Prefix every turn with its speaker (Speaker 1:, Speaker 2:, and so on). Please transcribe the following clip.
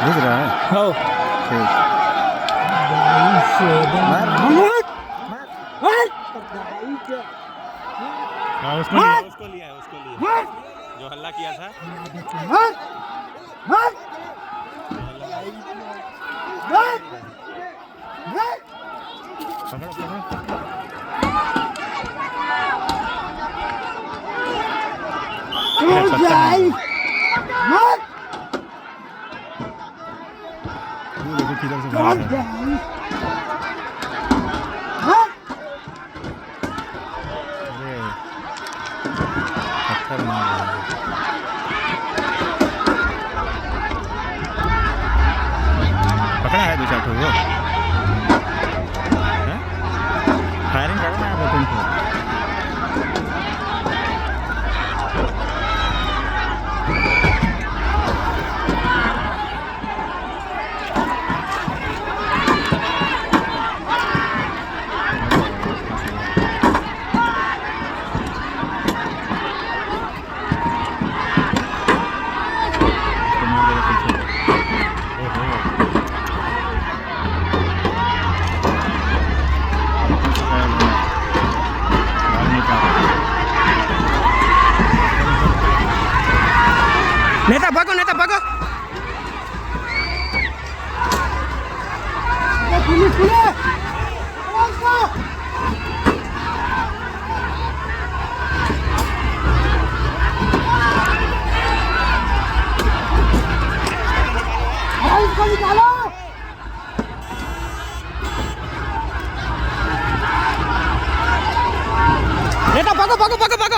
Speaker 1: बुझ रहा है।
Speaker 2: हो
Speaker 1: ठीक। हाँ, उसको लिया जो हल्ला किया था। पकड़ो, देखो किधर से भाग रहा है। अरे, पत्थर मार रहा है। पकड़ा है 2-4 ठो वो। फायरिंग करना है तुमको।
Speaker 2: नेता भागो, नेता भागो। नेता भागो, भागो, भागो, भागो।